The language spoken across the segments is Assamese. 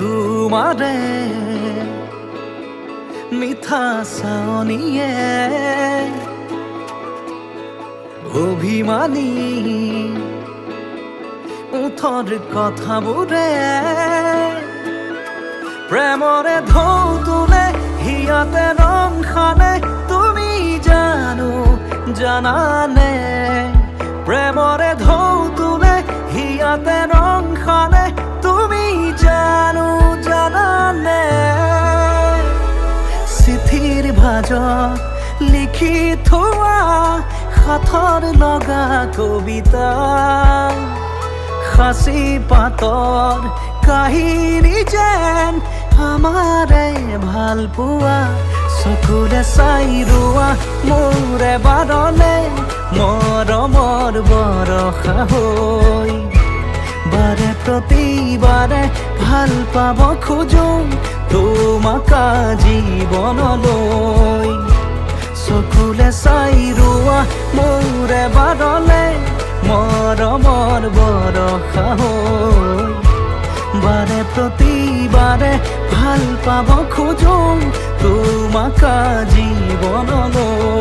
তোমাৰে মিঠা চাৱনিয়ে অভিমানী ওঠৰ কথাবোৰে প্ৰেমৰে ঢৌ তোলে হিয়াতে ৰং সানে তুমি জানানে প্ৰেমৰে ঢৌ তোলে হিয়াতে ৰং সানে তুমি জানানে চিঠিৰ ভাজত লিখি থোৱা সাথৰ লগা কবিতা সাঁচি পাতৰ কাহিনী যেন আমাৰে ভাল পোৱা চকুৰে চাই ৰোৱা মোৰে বাৰলে মৰমৰ বৰষা হৈ বাৰে প্ৰতিবাৰে ভাল পাব খোজো তোমাক জীৱনলৈ চকুৰে চাই ৰোৱা মোৰে বাৰলে মৰমৰ বৰষা হৈ বাৰে প্ৰতিবাৰে ভাল পাব খোজো তোমাক জীৱনলৈ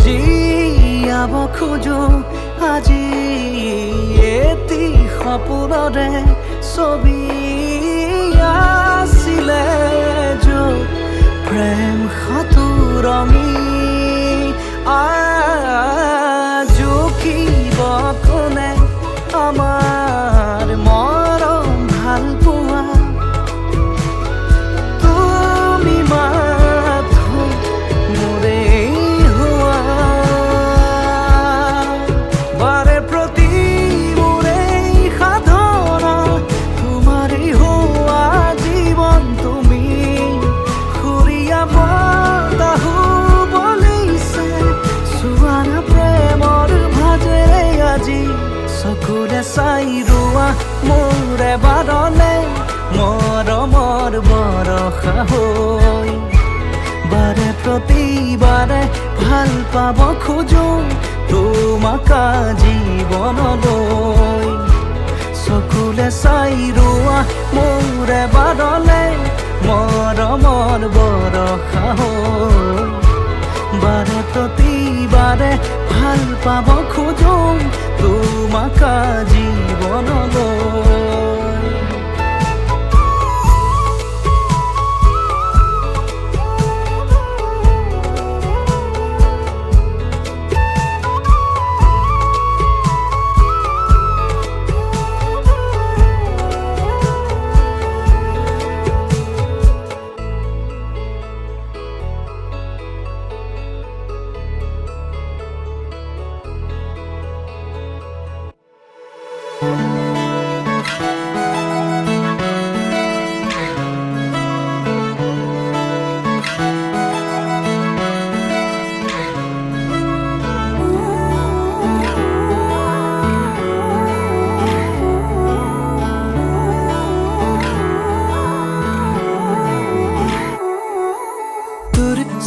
জীয়াব খোজো আজি এটি সপোনৰে ছবি আছিলে য'ত প্ৰেম সাঁতুৰমি জুখিব কোনে আমাৰ মৰম ভাল পোৱা তুমি মাথো মোৰে চকুৰে চাই ৰোৱা মোৰে বাৰলে মৰমৰ বৰষা হৈ বাৰে প্ৰতিবাৰে ভাল পাব খোজো তোমাক জীৱনলৈ চকুৰে চাই ৰোৱা মোৰে বাৰলে মৰমৰ বৰষা হৈ বাৰে প্ৰতিবাৰে ভাল পাব খোজো তোমাক জীৱনলৈ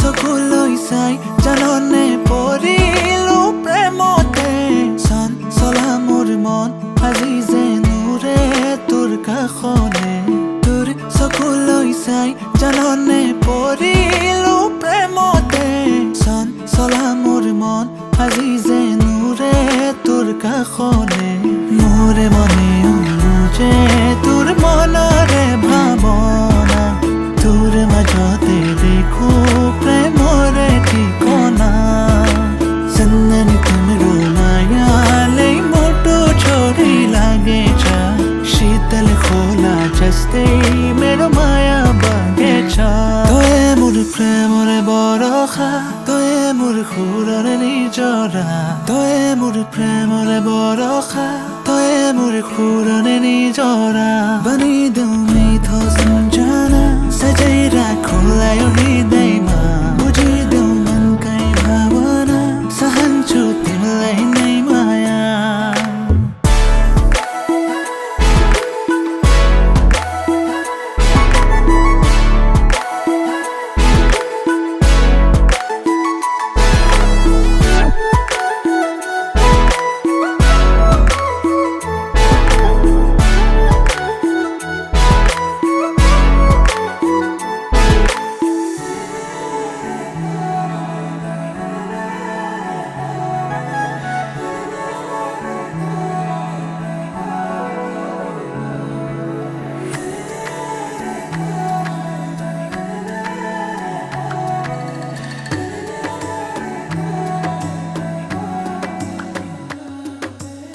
চকুলৈ চাই জাননে পৰিলো প্ৰেমতে চলা মোৰ মন আজি যে নুৰে তোৰ কাষলে তোৰ চকুলৈ চাই জাননে পৰিলো প্ৰেমতে চলা মোৰ মন আজি যে নুৰে তোৰ কাষলে মোৰে মনে যে তোৰ মনৰে ভাৱনা তোৰ মাজতে দেখো প্ৰেমৰে ঠিকনা চন্দনী तुमरो मायाले मोटो छोरी लागे छ शीतल खोला जस्तै मेरो माया बगेछ तोए मोर प्रेमरे बरखा तोए মোৰ সুৰৰে নিজৰা তয়ে মোৰ প্ৰেমৰে বৰষা তয়ে মোৰ সুৰৰে নিজৰা बनी दूं मीठो समझाना सजाई राखो लायो हृदयमा बुझी दूं मनकै भावना सहन्छु तिमीलाई नै माया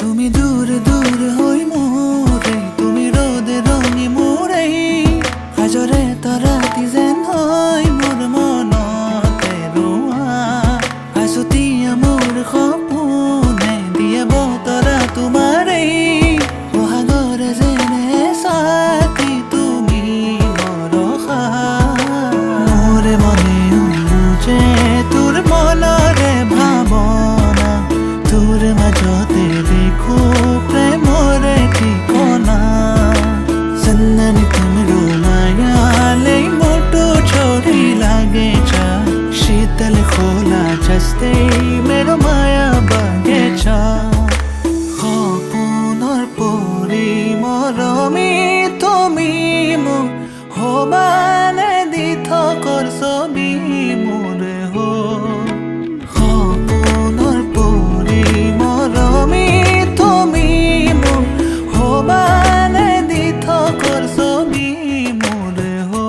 তুমি দূর দূর হই মোরে তুমি রোদে রঙি মোরে হাজরে তরাতি যেন হই মোর মনতে ৰোৱা আছুতিয়া মোৰ সপোনে দিয়ে বতৰা তোমাৰে বহাগৰে যেনে সাথী তুমি বৰষা মোৰে মনে উলুজে তোৰ মনৰে ভাৱনা তোৰ মাজতে देखो प्रेमरे ठिकाना सन्नानी तिम्रो मायाले मोटो छोरी लागेछ शीतल खोला जस्तै मेरो माया बगेछ सपनार परी मरमी তুমি মোৰ হবানে দি থকৰ ছবি মোৰে হো সপনাৰ পৰি মৰমি তুমি মোৰ হবানে দি থকৰ ছবি মোৰে হো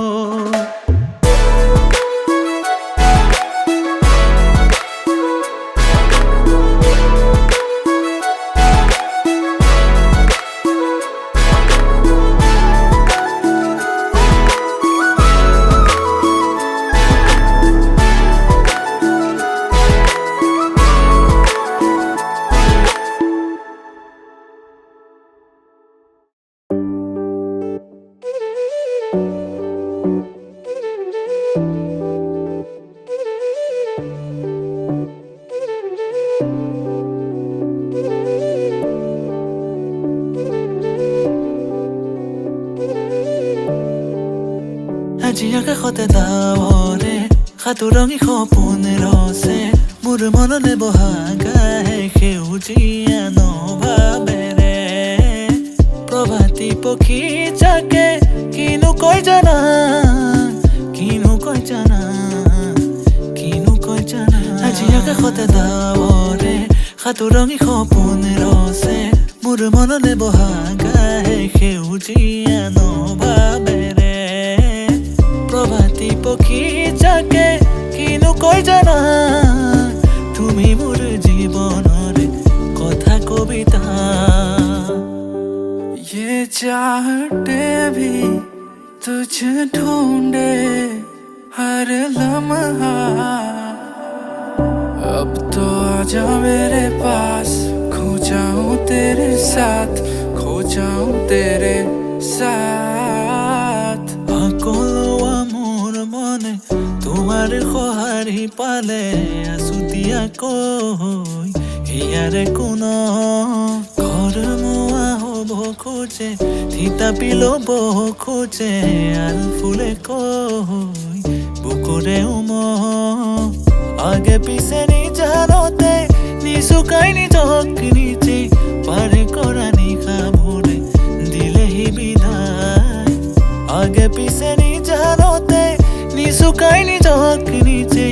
আজি আকাশতে ডাৱৰে সাতোৰঙি সপোন ৰচে মোৰ মনলে বহাগাহে সেউজীয়া নভাৱেৰে প্ৰভাতী পক্ষী যাকে কিনো কয় জানা কিনো কয় জানা কিনো কয় জানা আজি আকাশতে ডাৱৰে সাতোৰঙি সপোন ৰচে মোৰ মনলে বহাগাহে সেউজীয়া নভাৱেৰে প্ৰভাতী পক্ষী যাকে কিনো কয় জানা তুমি মোৰ জীবনৰ কথা কবিতা ये चाहते भी तुझे ढूंढे हर लम्हा अब तो आजा मेरे पास खो जाऊं तेरे साथ खो जाऊं तेरे साथ আকলোৱা মোৰ মনে তোমাৰ সহাৰি পালে আছুতীয়া কৈ ইয়াৰে কোন ঘৰ মোৱা হ'ব খোজে থিতাপি ল'ব খোজে আৰু ফুলে কৈ বুকুৰে আগে পিছে নিজানতে নিচুকাই নিজক নিজে পাৰে কৰা নিশা ভৰে দিলেহি বিদায় আগে পিছে নিজানতে নিচুকাই নিজক নিজে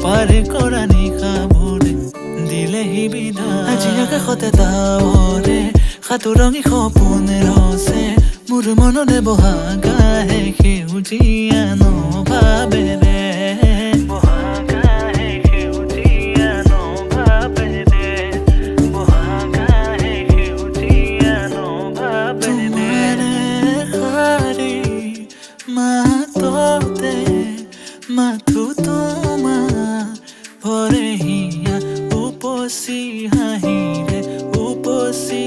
পাৰে কৰা নিশা ভৰে দিলেহি বিদায় আজি আকাশতে ডাৱৰে সাতোৰঙি সপোন ৰচে মোৰ মনলে বহাগাহে সেউজীয়া নভাৱেৰে মাথো তোমাৰ ভৰে হিয়া উপচি হাঁহিৰে উপচি